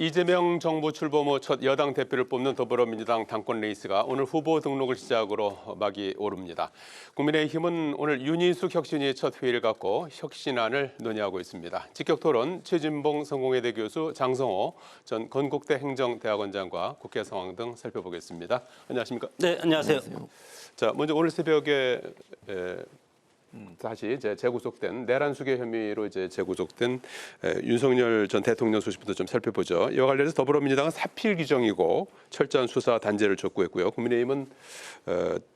이재명 정부 출범 후 첫 여당 대표를 뽑는 더불어민주당 당권 레이스가 오늘 후보 등록을 시작으로 막이 오릅니다. 국민의힘은 오늘 윤희숙 혁신위 첫 회의를 갖고 혁신안을 논의하고 있습니다. 직격 토론 최진봉 성공회대 교수, 장성호 전 건국대 행정대학원장과 국회 상황 등 살펴보겠습니다. 안녕하십니까? 네, 안녕하세요. 자, 먼저 오늘 새벽에 다시 이제 재구속된 내란 수괴 혐의로 이제 재구속된 윤석열 전 대통령 소식부터 좀 살펴보죠. 이와 관련해서 더불어민주당은 사필 규정이고 철저한 수사 단죄를 촉구했고요. 국민의힘은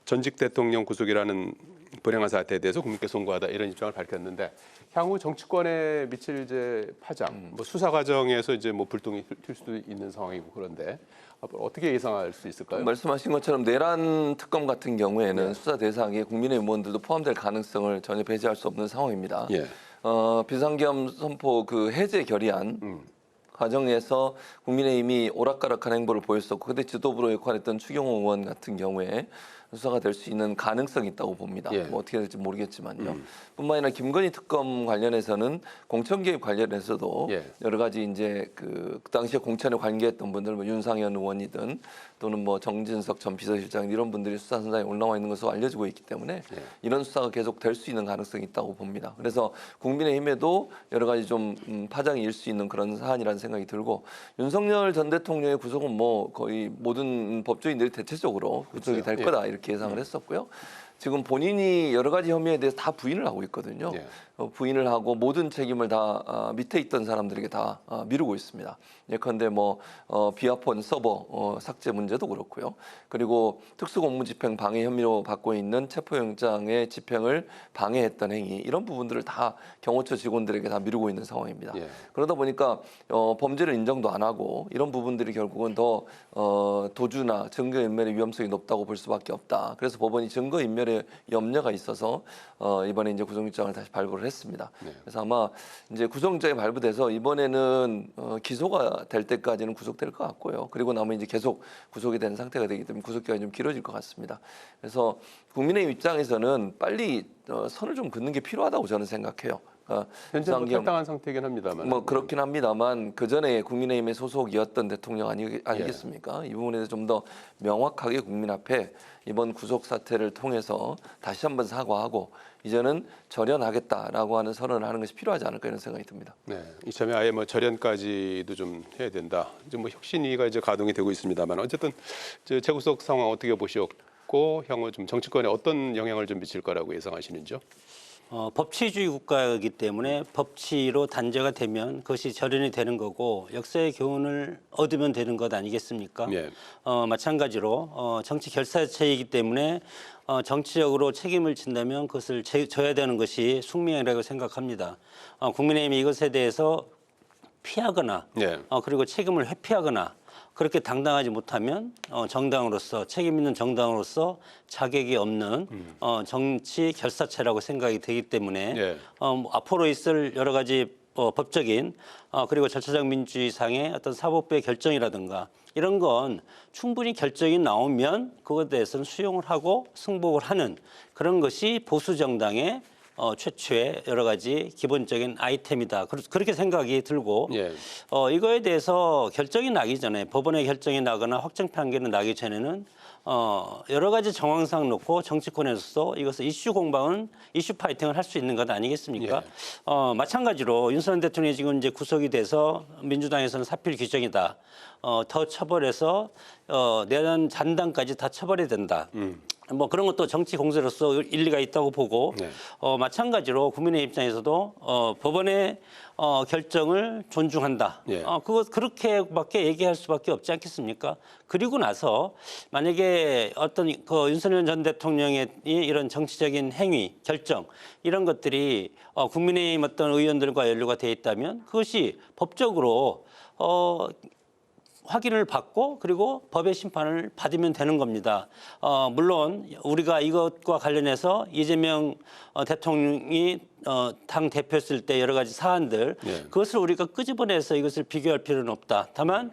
전직 대통령 구속이라는 불행한 사태에 대해서 국민께 송구하다 이런 입장을 밝혔는데 향후 정치권에 미칠 이제 파장, 뭐 수사 과정에서 이제 뭐 불똥이 튈 수도 있는 상황이고 그런데 앞으로 어떻게 예상할 수 있을까요? 말씀하신 것처럼 내란 특검 같은 경우에는 수사 대상에 국민의힘 의원들도 포함될 가능성을 전혀 배제할 수 없는 상황입니다. 예. 비상계엄 선포 그 해제 결의안 과정에서 국민의힘이 오락가락한 행보를 보였었고, 그때 지도부로 역할했던 추경호 의원 같은 경우에 수사가 될 수 있는 가능성이 있다고 봅니다. 예. 뭐 어떻게 될지 모르겠지만요. 뿐만 아니라 김건희 특검 관련해서는 공천 개입 관련해서도 예. 여러 가지 이제 그 당시에 공천에 관계했던 분들, 뭐 윤상현 의원이든 또는 뭐 정진석 전 비서실장 이런 분들이 수사 선상에 올라와 있는 것으로 알려지고 있기 때문에 이런 수사가 계속 될 수 있는 가능성이 있다고 봅니다. 그래서 국민의힘에도 여러 가지 좀 파장이 일 수 있는 그런 사안이라는 생각이 들고, 윤석열 전 대통령의 구속은 뭐 거의 모든 법조인들이 대체적으로 구속이 될 거다 이렇게 예상을 했었고요. 지금 본인이 여러 가지 혐의에 대해서 다 부인을 하고 있거든요. 예. 부인을 하고 모든 책임을 다 밑에 있던 사람들에게 다 미루고 있습니다. 예컨대 뭐 비아폰 서버 삭제 문제도 그렇고요. 그리고 특수공무집행 방해 혐의로 받고 있는 체포영장의 집행을 방해했던 행위, 이런 부분들을 다 경호처 직원들에게 다 미루고 있는 상황입니다. 예. 그러다 보니까 범죄를 인정도 안 하고 이런 부분들이 결국은 더 도주나 증거인멸의 위험성이 높다고 볼 수밖에 없다. 그래서 법원이 증거인멸의 염려가 있어서 이번에 이제 구속영장을 다시 발부를 했습니다. 그래서 아마 이제 구속영장이 발부돼서 이번에는 기소가 될 때까지는 구속될 것 같고요. 그리고 나면 이제 계속 구속이 된 상태가 되기 때문에 구속기간이 좀 길어질 것 같습니다. 그래서 국민의힘 입장에서는 빨리 선을 좀 긋는 게 필요하다고 저는 생각해요. 현재 탈당한 상태이긴 합니다만. 뭐 그렇긴 합니다만 그 전에 국민의힘의 소속이었던 대통령 아니겠습니까? 이 부분에서 좀 더 명확하게 국민 앞에 이번 구속 사태를 통해서 다시 한번 사과하고 이제는 절연하겠다라고 하는 선언을 하는 것이 필요하지 않을까 이런 생각이 듭니다. 네, 이참에 아예 뭐 절연까지도 좀 해야 된다. 이제 뭐 혁신위가 이제 가동이 되고 있습니다만 어쨌든 재구속 상황 어떻게 보셨고 향후 좀 정치권에 어떤 영향을 좀 미칠 거라고 예상하시는지요? 법치주의 국가이기 때문에 법치로 단죄가 되면 그것이 절연이 되는 거고 역사의 교훈을 얻으면 되는 것 아니겠습니까? 예. 마찬가지로 정치 결사체이기 때문에 정치적으로 책임을 진다면 그것을 져야 되는 것이 숙명이라고 생각합니다. 국민의힘이 이것에 대해서 피하거나 예. 그리고 책임을 회피하거나 그렇게 당당하지 못하면 정당으로서 책임 있는 정당으로서 자격이 없는 정치 결사체라고 생각이 되기 때문에 예. 앞으로 있을 여러 가지 법적인 그리고 절차적 민주주의상의 어떤 사법부의 결정이라든가 이런 건 충분히 결정이 나오면 그것에 대해서는 수용을 하고 승복을 하는 그런 것이 보수 정당의 최초의 여러 가지 기본적인 아이템이다. 그렇게 생각이 들고 예. 이거에 대해서 결정이 나기 전에 법원의 결정이 나거나 확정 판결이 나기 전에는 여러 가지 정황상 놓고 정치권에서 이것을 이슈 공방은 이슈 파이팅을 할 수 있는 것 아니겠습니까? 마찬가지로 윤석열 대통령이 지금 이제 구속이 돼서 민주당에서는 사필 규정이다. 더 처벌해서 내란 잔당까지 다 처벌해야 된다. 뭐 그런 것도 정치 공세로서 일리가 있다고 보고 마찬가지로 국민의 입장에서도 법원의 결정을 존중한다. 예. 그거 그렇게밖에 얘기할 수밖에 없지 않겠습니까? 그리고 나서 만약에 어떤 그 윤석열 전 대통령의 이런 정치적인 행위, 결정 이런 것들이 국민의힘 어떤 의원들과 연루가 돼 있다면 그것이 법적으로 확인을 받고 그리고 법의 심판을 받으면 되는 겁니다. 물론 우리가 이것과 관련해서 이재명 대통령이 당 대표였을 때 여러 가지 사안들 예. 그것을 우리가 끄집어내서 이것을 비교할 필요는 없다. 다만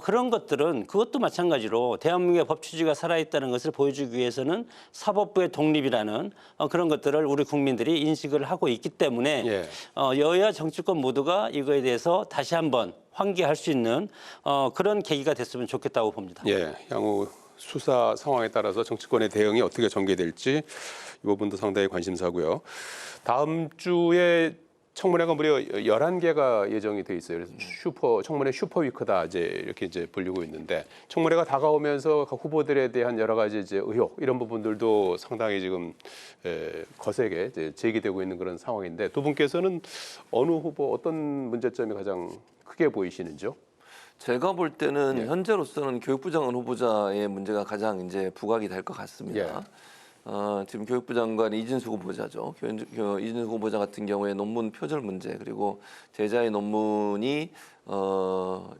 그런 것들은 그것도 마찬가지로 대한민국의 법 취지가 살아있다는 것을 보여주기 위해서는 사법부의 독립이라는 그런 것들을 우리 국민들이 인식을 하고 있기 때문에 예. 여야 정치권 모두가 이거에 대해서 다시 한번 환기할 수 있는 그런 계기가 됐으면 좋겠다고 봅니다. 예, 향후 수사 상황에 따라서 정치권의 대응이 어떻게 전개될지 이 부분도 상당히 관심사고요. 다음 주에 청문회가 무려 11개가 예정이 돼 있어요. 그래서 청문회 슈퍼위크다 이렇게 불리고 있는데 청문회가 다가오면서 각 후보들에 대한 여러 가지 의혹 이런 부분들도 상당히 지금 거세게 제기되고 있는 그런 상황인데 두 분께서는 어느 후보 어떤 문제점이 가장 크게 보이시는지요? 제가 볼 때는 현재로서는 교육부 장관 후보자의 문제가 가장 이제 부각이 될 것 같습니다. 지금 교육부 장관 이진숙 후보자죠. 이진숙 후보자 같은 경우에 논문 표절 문제 그리고 제자의 논문이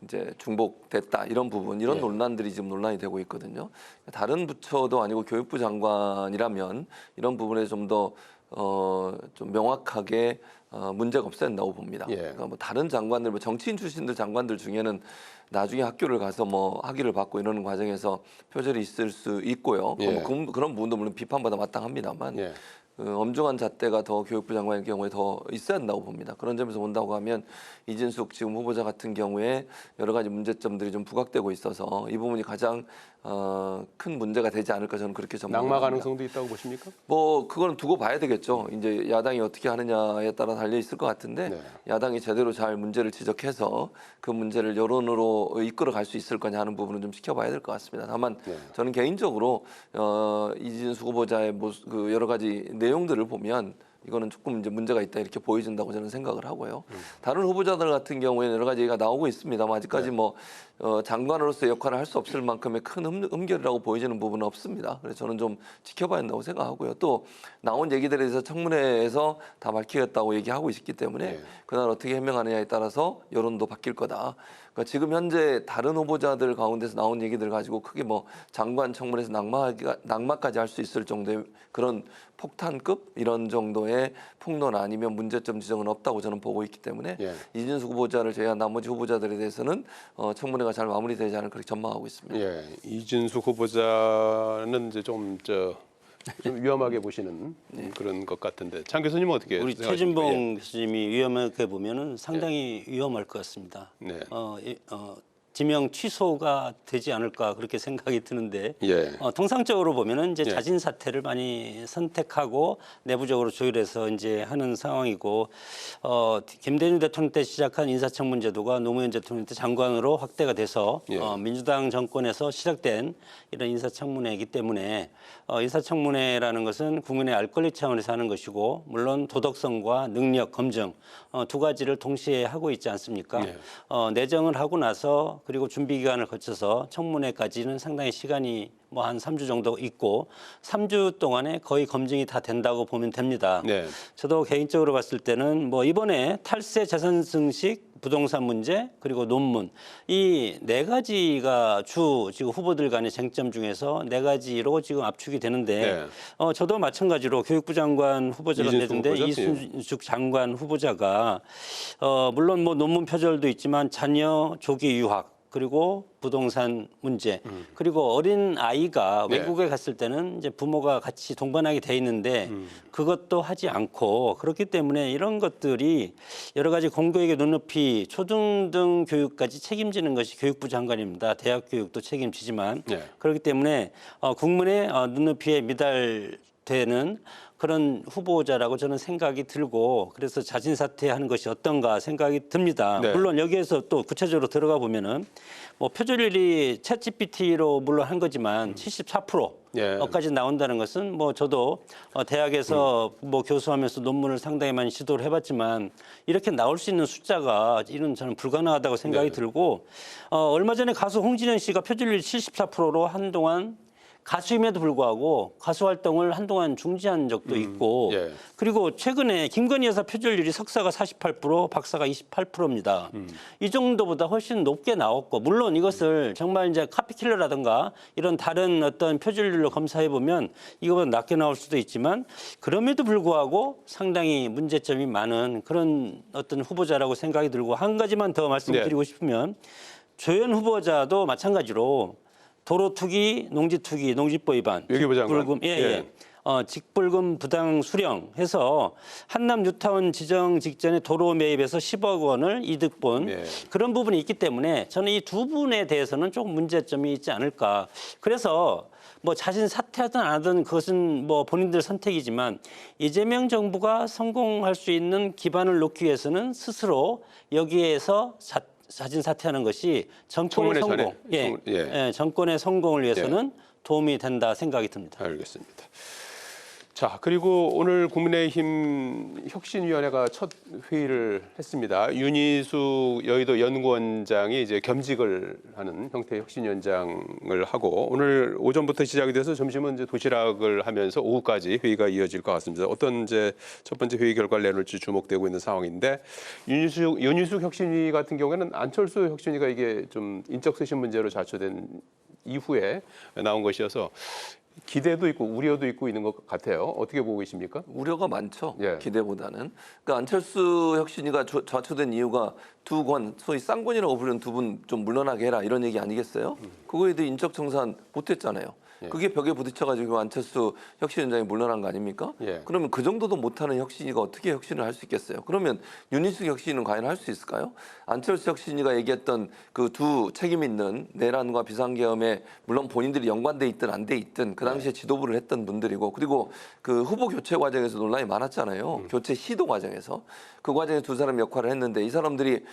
이제 중복됐다 이런 부분 이런 논란들이 지금 논란이 되고 있거든요. 다른 부처도 아니고 교육부 장관이라면 이런 부분에 좀 더 좀 명확하게 문제가 없어야 된다고 봅니다. 그러니까 뭐 다른 장관들, 뭐 정치인 출신들 장관들 중에는 나중에 학교를 가서 뭐 학위를 받고 이러는 과정에서 표절이 있을 수 있고요. 그런 부분도 물론 비판받아 마땅합니다만 엄중한 잣대가 더 교육부 장관의 경우에 더 있어야 한다고 봅니다. 그런 점에서 본다고 하면 이진숙 지금 후보자 같은 경우에 여러 가지 문제점들이 좀 부각되고 있어서 이 부분이 가장 큰 문제가 되지 않을까 저는 그렇게 전망합니다. 낙마 가능성도 있다고 보십니까? 뭐 그거는 두고 봐야 되겠죠. 이제 야당이 어떻게 하느냐에 따라 달려 있을 것 같은데 야당이 제대로 잘 문제를 지적해서 그 문제를 여론으로 이끌어 갈 수 있을 거냐 하는 부분은 좀 지켜봐야 될 것 같습니다. 다만 저는 개인적으로 이진숙 후보자의 그 여러 가지 내용들을 보면 이거는 조금 이제 문제가 있다 이렇게 보여진다고 저는 생각을 하고요. 다른 후보자들 같은 경우에는 여러 가지 얘기가 나오고 있습니다만 아직까지 뭐 장관으로서 역할을 할 수 없을 만큼의 큰 흠결이라고 보여지는 부분은 없습니다. 그래서 저는 좀 지켜봐야 한다고 생각하고요. 또 나온 얘기들에 대해서 청문회에서 다 밝히겠다고 얘기하고 있기 때문에 그날 어떻게 해명하느냐에 따라서 여론도 바뀔 거다. 그러니까 지금 현재 다른 후보자들 가운데서 나온 얘기들 가지고 크게 뭐 장관 청문회에서 낙마까지 할 수 있을 정도의 그런 폭탄급 이런 정도의 폭로나 아니면 문제점 지적은 없다고 저는 보고 있기 때문에 이진숙 후보자를 제외한 나머지 후보자들에 대해서는 청문회가 잘 마무리되지 않을 그렇게 전망하고 있습니다. 이진숙 후보자는 이제 좀 위험하게 보시는 그런 것 같은데 장 교수님은 어떻게 우리 생각하십니까? 최진봉 교수님이 위험하게 보면은 상당히 위험할 것 같습니다. 지명 취소가 되지 않을까 그렇게 생각이 드는데 통상적으로 보면은 이제 자진 사퇴를 많이 선택하고 내부적으로 조율해서 이제 하는 상황이고 김대중 대통령 때 시작한 인사청문 제도가 노무현 대통령 때 장관으로 확대가 돼서 민주당 정권에서 시작된 이런 인사청문회이기 때문에 인사청문회라는 것은 국민의 알 권리 차원에서 하는 것이고 물론 도덕성과 능력 검증 두 가지를 동시에 하고 있지 않습니까? 내정을 하고 나서 그리고 준비 기간을 거쳐서 청문회까지는 상당히 시간이 뭐 한 3주 정도 있고 3주 동안에 거의 검증이 다 된다고 보면 됩니다. 저도 개인적으로 봤을 때는 뭐 이번에 탈세 재산 증식 부동산 문제 그리고 논문 이 네 가지가 지금 후보들 간의 쟁점 중에서 네 가지로 지금 압축이 되는데 저도 마찬가지로 교육부 장관 후보자가 내던데 이순숙 장관 후보자가 물론 뭐 논문 표절도 있지만 자녀 조기 유학 그리고 부동산 문제 그리고 어린 아이가 외국에 갔을 때는 이제 부모가 같이 동반하게 돼 있는데 그것도 하지 않고 그렇기 때문에 이런 것들이 여러 가지 공교육의 눈높이 초중등 교육까지 책임지는 것이 교육부 장관입니다. 대학 교육도 책임지지만 그렇기 때문에 국민의 눈높이에 미달되는 그런 후보자라고 저는 생각이 들고 그래서 자진 사퇴하는 것이 어떤가 생각이 듭니다. 물론 여기에서 또 구체적으로 들어가 보면은 뭐 표절률이 챗GPT로 물론 한 거지만 74%까지 나온다는 것은 뭐 저도 대학에서 뭐 교수하면서 논문을 상당히 많이 시도를 해봤지만 이렇게 나올 수 있는 숫자가 이런 저는 불가능하다고 생각이 들고 얼마 전에 가수 홍진영 씨가 표절률 74%로 한동안 가수임에도 불구하고 가수 활동을 한동안 중지한 적도 있고 예. 그리고 최근에 김건희 여사 표절률이 석사가 48%, 박사가 28%입니다. 이 정도보다 훨씬 높게 나왔고 물론 이것을 정말 이제 카피킬러라든가 이런 다른 어떤 표절률로 검사해 보면 이거보다 낮게 나올 수도 있지만 그럼에도 불구하고 상당히 문제점이 많은 그런 어떤 후보자라고 생각이 들고 한 가지만 더 말씀드리고 싶으면 조현 후보자도 마찬가지로 도로 투기, 농지 투기, 농지법 위반, 외교부 장관. 직불금, 예, 예. 예. 직불금 부당 수령해서 한남 뉴타운 지정 직전에 도로 매입해서 10억 원을 이득 본 예. 그런 부분이 있기 때문에 저는 이 두 분에 대해서는 조금 문제점이 있지 않을까. 그래서 뭐 자신 사퇴하든 안 하든 그것은 뭐 본인들 선택이지만 이재명 정부가 성공할 수 있는 기반을 놓기 위해서는 스스로 여기에서 자진 사퇴하는 것이 정권의 청문회 성공, 전에 예, 정권의 성공을 위해서는 도움이 된다 생각이 듭니다. 알겠습니다. 자, 그리고 오늘 국민의힘 혁신위원회가 첫 회의를 했습니다. 윤희숙 여의도 연구원장이 이제 겸직을 하는 형태의 혁신위원장을 하고 오늘 오전부터 시작이 돼서 점심은 이제 도시락을 하면서 오후까지 회의가 이어질 것 같습니다. 어떤 이제 첫 번째 회의 결과를 내놓을지 주목되고 있는 상황인데 윤희숙 혁신위 같은 경우에는 안철수 혁신위가 이게 좀 인적 쇄신 문제로 자초된 이후에 나온 것이어서 기대도 있고 우려도 있고 있는 것 같아요. 어떻게 보고 계십니까? 우려가 많죠. 예. 기대보다는. 그러니까 안철수 혁신위가 좌초된 이유가 두 권, 소위 쌍권이라고 부르는 두 분 좀 물러나게 해라 이런 얘기 아니겠어요? 그거에 대해 인적 청산 못했잖아요. 예. 그게 벽에 부딪혀가지고 안철수 혁신위원장이 물러난 거 아닙니까? 예. 그러면 그 정도도 못하는 혁신위가 어떻게 혁신을 할 수 있겠어요? 그러면 윤희숙 혁신위는 과연 할 수 있을까요? 안철수 혁신위가 얘기했던 그 두 책임 있는 내란과 비상계엄에 물론 본인들이 연관돼 있든 안 돼 있든 그 당시에 지도부를 했던 분들이고 그리고 그 후보 교체 과정에서 논란이 많았잖아요. 교체 시도 과정에서 그 과정에 두 사람 역할을 했는데 이 사람들이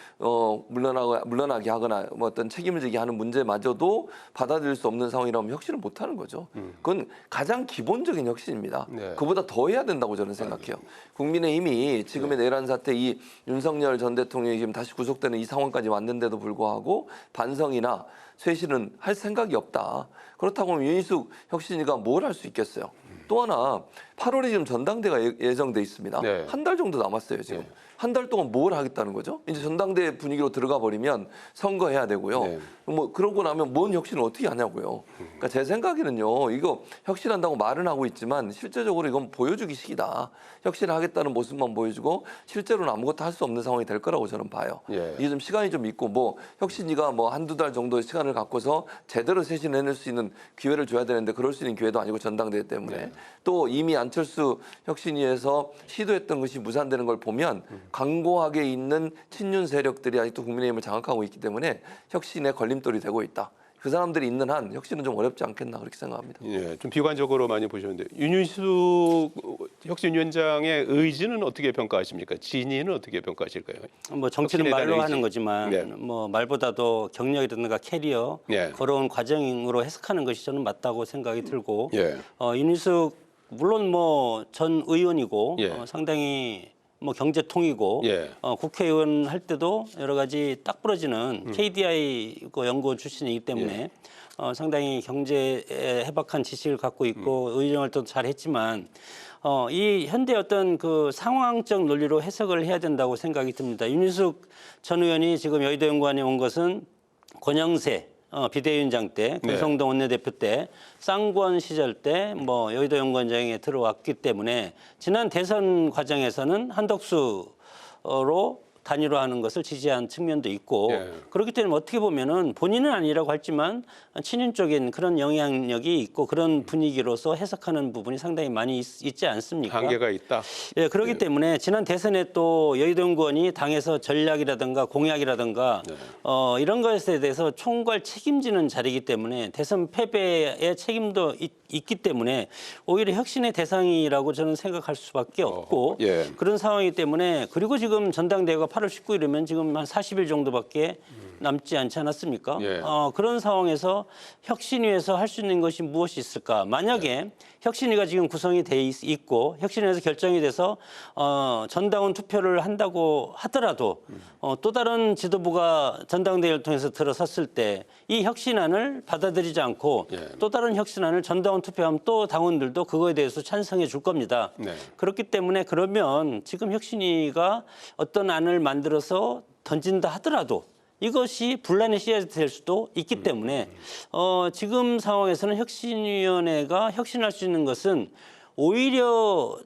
물러나게 하거나 뭐 어떤 책임을 지게 하는 문제마저도 받아들일 수 없는 상황이라면 혁신을 못 하는 거죠. 그건 가장 기본적인 혁신입니다. 네. 그보다 더 해야 된다고 저는 생각해요. 국민의힘이 지금의 내란 사태 이 윤석열 전 대통령이 지금 다시 구속되는 이 상황까지 왔는데도 불구하고 반성이나 쇄신은 할 생각이 없다. 그렇다고 하면 윤희숙 혁신위가 뭘 할 수 있겠어요? 또 하나 8월에 지금 전당대가 예정돼 있습니다. 네. 한 달 정도 남았어요 지금. 네. 한 달 동안 뭘 하겠다는 거죠? 이제 전당대 분위기로 들어가 버리면 선거해야 되고요. 네. 뭐 그러고 나면 뭔 혁신을 어떻게 하냐고요. 그러니까 제 생각에는요. 이거 혁신한다고 말은 하고 있지만 실제적으로 이건 보여주기식이다. 혁신을 하겠다는 모습만 보여주고 실제로는 아무것도 할 수 없는 상황이 될 거라고 저는 봐요. 예. 이게 좀 시간이 좀 있고 뭐 혁신이가 뭐 한두 달 정도의 시간을 갖고서 제대로 쇄신해낼 수 있는 기회를 줘야 되는데 그럴 수 있는 기회도 아니고 전당대회 때문에 네. 또 이미 안철수 혁신위에서 시도했던 것이 무산되는 걸 보면 강고하게 있는 친윤 세력들이 아직도 국민의힘을 장악하고 있기 때문에 혁신의 걸림돌이 되고 있다. 그 사람들이 있는 한 혁신은 좀 어렵지 않겠나 그렇게 생각합니다. 예, 좀 비관적으로 많이 보셨는데 윤희숙 혁신위원장의 의지는 어떻게 평가하십니까? 진위는 어떻게 평가하실까요? 뭐 정치는 혁신에 대한 말로 의지. 하는 거지만 네. 뭐 말보다도 경력이라든가 캐리어 네. 걸어온 과정으로 해석하는 것이 저는 맞다고 생각이 들고 예. 윤희숙 물론 뭐 전 의원이고 예. 상당히 뭐 경제통이고 예. 국회의원 할 때도 여러 가지 딱 부러지는 KDI 그 연구원 출신이기 때문에 상당히 경제에 해박한 지식을 갖고 있고 의정 활동도 잘 했지만 이 현대 어떤 그 상황적 논리로 해석을 해야 된다고 생각이 듭니다. 윤희숙 전 의원이 지금 여의도 연구원에 온 것은 권영세 비대위원장 때, 네. 권성동 원내대표 때, 쌍권 시절 때 뭐 여의도 연구원장에 들어왔기 때문에 지난 대선 과정에서는 한덕수로 단일화하는 것을 지지한 측면도 있고 예. 그렇기 때문에 어떻게 보면은 본인은 아니라고 했지만 친윤적인 그런 영향력이 있고 그런 분위기로서 해석하는 부분이 상당히 많이 있지 않습니까? 한계가 있다. 예, 그렇기 때문에 지난 대선에 또 여의도 연구원이 당에서 전략이라든가 공약이라든가 이런 것에 대해서 총괄 책임지는 자리이기 때문에 대선 패배의 책임도 있기 때문에 오히려 혁신의 대상이라고 저는 생각할 수밖에 없고 예. 그런 상황이기 때문에 그리고 지금 전당대회가 8월 19일이면 지금 한 40일 정도밖에 남지 않지 않았습니까? 예. 그런 상황에서 혁신위에서 할 수 있는 것이 무엇이 있을까? 만약에 혁신위가 지금 구성이 돼 있고 혁신위에서 결정이 돼서 전당원 투표를 한다고 하더라도 또 다른 지도부가 전당대회를 통해서 들어섰을 때 이 혁신안을 받아들이지 않고 예. 또 다른 혁신안을 전당원 투표하면 또 당원들도 그거에 대해서 찬성해 줄 겁니다. 네. 그렇기 때문에 그러면 지금 혁신위가 어떤 안을 만들어서 던진다 하더라도 이것이 분란의 씨앗이 될 수도 있기 때문에 지금 상황에서는 혁신위원회가 혁신할 수 있는 것은 오히려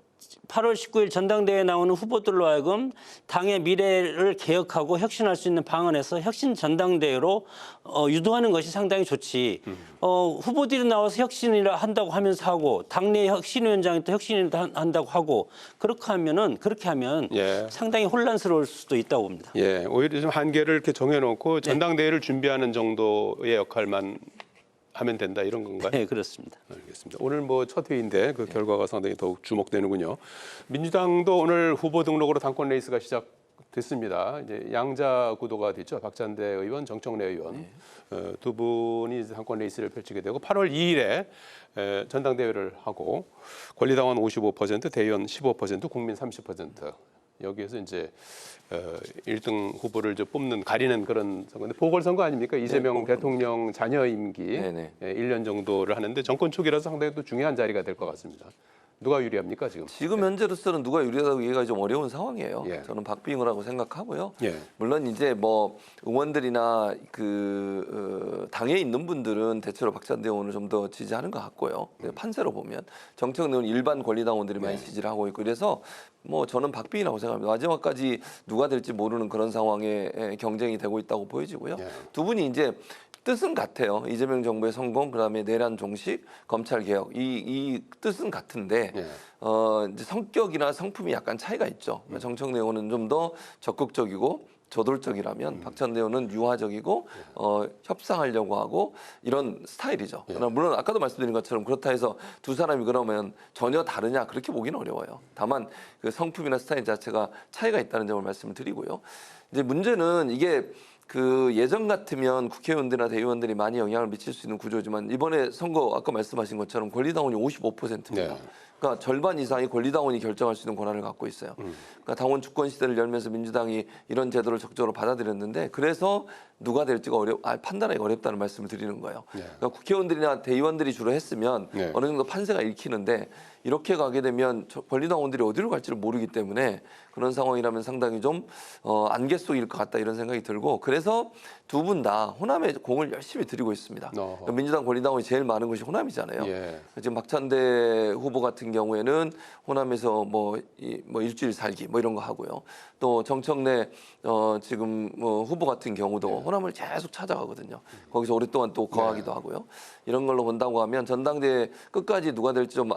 8월 19일 전당대회에 나오는 후보들로 하여금 당의 미래를 개혁하고 혁신할 수 있는 방안에서 혁신 전당대회로 유도하는 것이 상당히 좋지. 후보들이 나와서 혁신을 한다고 하면서 하고 당내 혁신위원장이 또 혁신을 한다고 하고 그렇게 하면 예. 상당히 혼란스러울 수도 있다고 봅니다. 예, 오히려 좀 한계를 이렇게 정해놓고 전당대회를 준비하는 정도의 역할만 하면 된다 이런 건가요? 네, 그렇습니다. 알겠습니다. 오늘 뭐 첫 회의인데 그 결과가 상당히 더욱 주목되는군요. 민주당도 오늘 후보 등록으로 당권 레이스가 시작됐습니다. 이제 양자 구도가 됐죠. 박찬대 의원, 정청래 의원 두 분이 이제 당권 레이스를 펼치게 되고 8월 2일에 전당대회를 하고 권리당원 55%, 대의원 15%, 국민 30% 여기에서 이제 1등 후보를 이제 뽑는 가리는 그런 선거인데 보궐선거 아닙니까? 이재명 대통령 자녀 임기 네네. 1년 정도를 하는데 정권 초기라서 상당히 또 중요한 자리가 될 것 같습니다. 누가 유리합니까 지금? 지금 현재로서는 누가 유리하다고 얘기가 좀 어려운 상황이에요. 예. 저는 박빙이라고 생각하고요. 예. 물론 이제 뭐 의원들이나 당에 있는 분들은 대체로 박찬대 의원을 좀 더 지지하는 것 같고요. 판세로 보면 정청래 의원 일반 권리당원들이 많이 지지를 하고 있고 그래서 뭐 저는 박빙이라고 생각합니다. 마지막까지 누가 될지 모르는 그런 상황에 경쟁이 되고 있다고 보여지고요. 예. 두 분이 이제 뜻은 같아요. 이재명 정부의 성공, 그다음에 내란 종식, 검찰 개혁 이 뜻은 같은데 예. 이제 성격이나 성품이 약간 차이가 있죠. 정청래 의원은 좀 더 적극적이고 저돌적이라면 박찬대 의원은 유화적이고 협상하려고 하고 이런 스타일이죠. 그러나 물론 아까도 말씀드린 것처럼 그렇다 해서 두 사람이 그러면 전혀 다르냐 그렇게 보기는 어려워요. 다만 그 성품이나 스타일 자체가 차이가 있다는 점을 말씀을 드리고요. 이제 문제는 이게 그 예전 같으면 국회의원들이나 대의원들이 많이 영향을 미칠 수 있는 구조지만 이번에 선거 아까 말씀하신 것처럼 권리당원이 55%입니다. 네. 그러니까 절반 이상이 권리당원이 결정할 수 있는 권한을 갖고 있어요. 그러니까 당원 주권 시대를 열면서 민주당이 이런 제도를 적극적으로 받아들였는데 그래서 누가 될지가 판단하기 어렵다는 말씀을 드리는 거예요. 네. 그러니까 국회의원들이나 대의원들이 주로 했으면 네. 어느 정도 판세가 읽히는데 이렇게 가게 되면 권리당원들이 어디로 갈지를 모르기 때문에 그런 상황이라면 상당히 좀 안개 속일 것 같다 이런 생각이 들고 그래서 두 분 다 호남에 공을 열심히 들이고 있습니다. 그러니까 민주당 권리당원이 제일 많은 것이 호남이잖아요. 예. 지금 박찬대 후보 같은 경우에는 호남에서 뭐 일주일 살기 뭐 이런 거 하고요. 또 정청래 지금 후보 같은 경우도 호남을 계속 찾아가거든요. 거기서 오랫동안 또 거하기도 하고요. 이런 걸로 본다고 하면 전당대회 끝까지 누가 될지 좀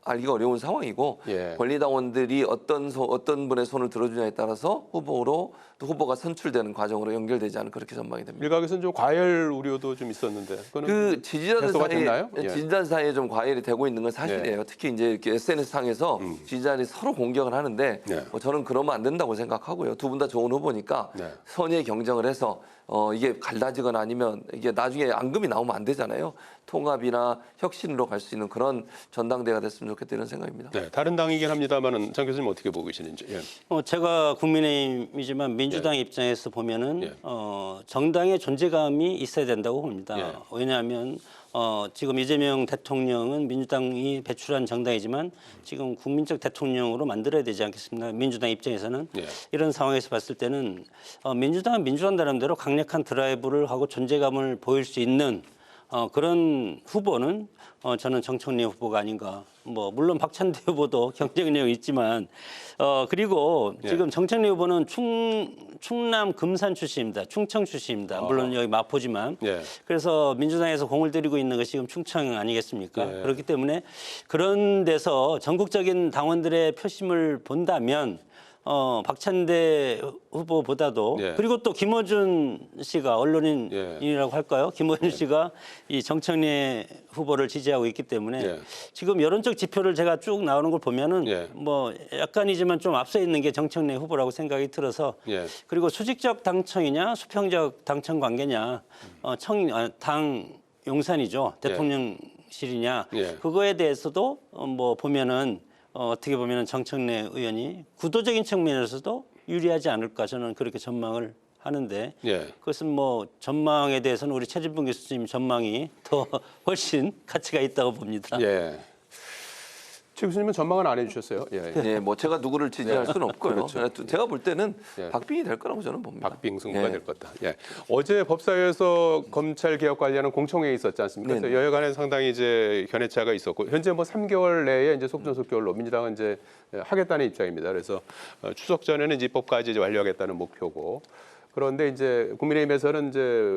알기가 어려운 상황이고 예. 권리당원들이 어떤 분의 손을 들어주냐에 따라서 후보가 선출되는 과정으로 연결되지 않은 그렇게 전망이 됩니다. 일각에서는 좀 과열 우려도 좀 있었는데 그거는 그 지지자들 해소가 사이에 됐나요? 예. 지지자들 사이에 좀 과열이 되고 있는 건 사실이에요. 특히 이제 이렇게 SNS 상에서 지지자들이 서로 공격을 하는데 네. 뭐 저는 그러면 안 된다고 생각하고요. 두 분 다 좋은 후보니까 네. 선의의 경쟁을 해서 이게 갈라지거나 아니면 이게 나중에 앙금이 나오면 안 되잖아요. 통합이나 혁신으로 갈 수 있는 그런 전당대회가 됐으면 좋겠다 이런 생각입니다. 네, 다른 당이긴 합니다만은 장 교수님 어떻게 보고 계시는지. 예. 제가 국민의힘이지만 민주당 입장에서 보면은 예. 정당의 존재감이 있어야 된다고 봅니다. 예. 왜냐하면 지금 이재명 대통령은 민주당이 배출한 정당이지만 지금 국민적 대통령으로 만들어야 되지 않겠습니까? 민주당 입장에서는 예. 이런 상황에서 봤을 때는 민주당은 민주당 나름대로 강력한 드라이브를 하고 존재감을 보일 수 있는 그런 후보는 저는 정청래 후보가 아닌가. 뭐 물론 박찬대 후보도 경쟁력이 있지만 그리고 예. 지금 정청래 후보는 충남 금산 출신입니다. 충청 출신입니다. 물론 여기 마포지만. 예. 그래서 민주당에서 공을 들이고 있는 것이 지금 충청 아니겠습니까? 예. 그렇기 때문에 그런 데서 전국적인 당원들의 표심을 본다면 박찬대 후보보다도 예. 그리고 또 김어준 씨가 언론인이라고 할까요? 김어준 씨가 이 정청래 후보를 지지하고 있기 때문에 예. 지금 여론적 지표를 제가 쭉 나오는 걸 보면은 예. 뭐 약간이지만 좀 앞서 있는 게 정청래 후보라고 생각이 들어서 예. 그리고 수직적 당청이냐 수평적 당청 관계냐 당 용산이죠 대통령실이냐 예. 그거에 대해서도 뭐 보면은 어떻게 보면은 정청래 의원이 구도적인 측면에서도 유리하지 않을까 저는 그렇게 전망을 하는데 예. 그것은 뭐 전망에 대해서는 우리 최진봉 교수님 전망이 더 훨씬 가치가 있다고 봅니다. 예. 최 교수님은 전망은 안 해주셨어요. 예. 예, 뭐 제가 누구를 지지할 수는 없고요. 그렇죠. 제가 볼 때는 예. 박빙이 될 거라고 저는 봅니다. 박빙 승부가 예. 될 거다. 예. 어제 법사위에서 검찰 개혁 관련한 공청회에 있었지 않습니까? 그래서 네네. 여야간에 상당히 이제 견해차가 있었고 현재 뭐 3개월 내에 이제 속전속결로 민주당은 이제 하겠다는 입장입니다. 그래서 추석 전에는 입법까지 이제 완료하겠다는 목표고. 그런데 이제 국민의힘에서는 이제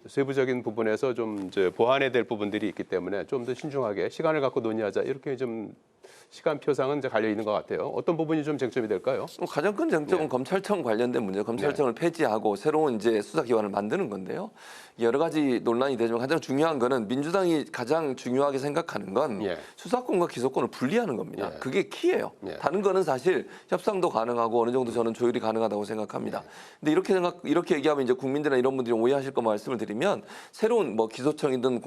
세부적인 부분에서 좀 이제 보완해야 될 부분들이 있기 때문에 좀 더 신중하게 시간을 갖고 논의하자 이렇게 좀 시간표상은 이제 갈려 있는 것 같아요. 어떤 부분이 좀 쟁점이 될까요? 가장 큰 쟁점은 검찰청 관련된 문제, 검찰청을 폐지하고 새로운 이제 수사기관을 만드는 건데요. 여러 가지 논란이 되지만 가장 중요한 거는 민주당이 가장 중요하게 생각하는 건 예. 수사권과 기소권을 분리하는 겁니다. 예. 그게 키예요. 예. 다른 거는 사실 협상도 가능하고 어느 정도 저는 조율이 가능하다고 생각합니다. 근데 이렇게 얘기하면 이제 국민들이나 이런 분들이 오해하실 거 말씀을 드리면 새로운 뭐 기소청이든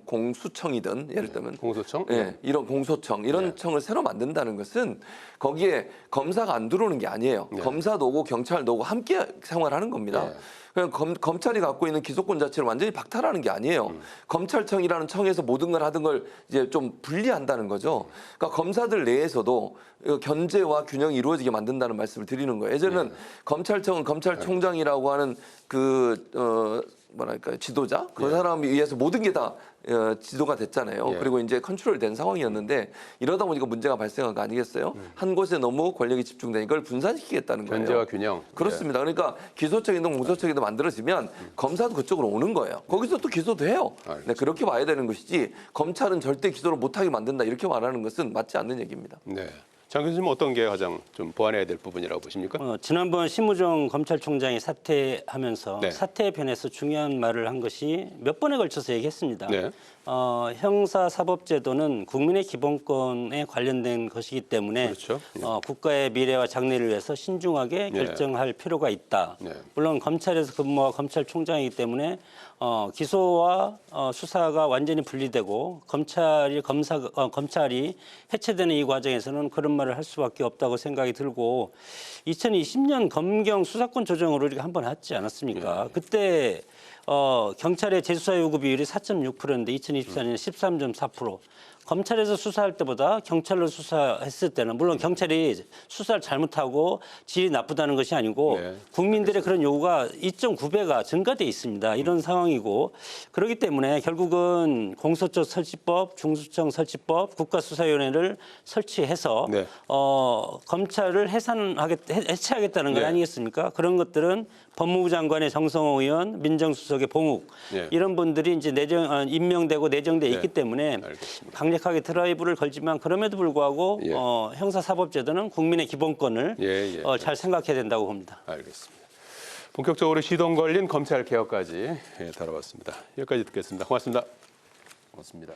공수청이든 예를 들면 공소청? 예, 이런 공소청 이런 청을 새로 만든다는 것은 거기에 검사가 안 들어오는 게 아니에요. 네. 검사도 오고 경찰도 오고 함께 생활하는 겁니다. 네. 그냥 검찰이 갖고 있는 기소권 자체를 완전히 박탈하는 게 아니에요. 검찰청이라는 청에서 모든 걸 하던 걸 이제 좀 분리한다는 거죠. 그러니까 검사들 내에서도 견제와 균형이 이루어지게 만든다는 말씀을 드리는 거예요. 예전에는 검찰청은 검찰총장이라고 하는 뭐랄까 지도자 그 사람에 의해서 모든 게 다 지도가 됐잖아요. 예. 그리고 이제 컨트롤이 된 상황이었는데 이러다 보니까 문제가 발생한 거 아니겠어요? 한 곳에 너무 권력이 집중되니까 이걸 분산시키겠다는 거예요. 견제와 균형. 그렇습니다. 그러니까 기소청이든 공소청이든 만들어지면 검사도 그쪽으로 오는 거예요. 거기서 또 기소도 해요. 네, 그렇게 봐야 되는 것이지 검찰은 절대 기소를 못하게 만든다 이렇게 말하는 것은 맞지 않는 얘기입니다. 네. 장 교수님 어떤 게 가장 좀 보완해야 될 부분이라고 보십니까? 지난번 심우정 검찰총장이 사퇴하면서 네. 사퇴에 변해서 중요한 말을 한 것이 몇 번에 걸쳐서 얘기했습니다. 네. 형사사법제도는 국민의 기본권에 관련된 것이기 때문에 그렇죠. 네. 국가의 미래와 장래를 위해서 신중하게 네. 결정할 필요가 있다. 네. 물론 검찰에서 근무와 검찰총장이기 때문에 기소와 수사가 완전히 분리되고 검찰이 해체되는 이 과정에서는 그런 말을 할 수밖에 없다고 생각이 들고 2020년 검경 수사권 조정으로 이렇게 한번 했지 않았습니까? 그때 경찰의 재수사 요구 비율이 4.6%인데 2024년에 13.4%. 검찰에서 수사할 때보다 경찰로 수사했을 때는 물론 경찰이 수사를 잘못하고 질이 나쁘다는 것이 아니고 네. 국민들의 그런 요구가 2.9배가 증가돼 있습니다. 이런 상황이고 그렇기 때문에 결국은 공소처 설치법, 중수청 설치법, 국가수사위원회를 설치해서 네. 검찰을 해체하겠다는 것 네. 아니겠습니까? 그런 것들은 법무부 장관의 정성호 의원, 민정수석의 봉욱 네. 이런 분들이 이제 임명되고 내정돼 있기 네. 때문에 알겠습니다. 강력하게 드라이브를 걸지만 그럼에도 불구하고 예. 형사사법제도는 국민의 기본권을 예. 잘 생각해야 된다고 봅니다. 알겠습니다. 본격적으로 시동 걸린 검찰 개혁까지 다뤄봤습니다. 여기까지 듣겠습니다. 고맙습니다. 고맙습니다.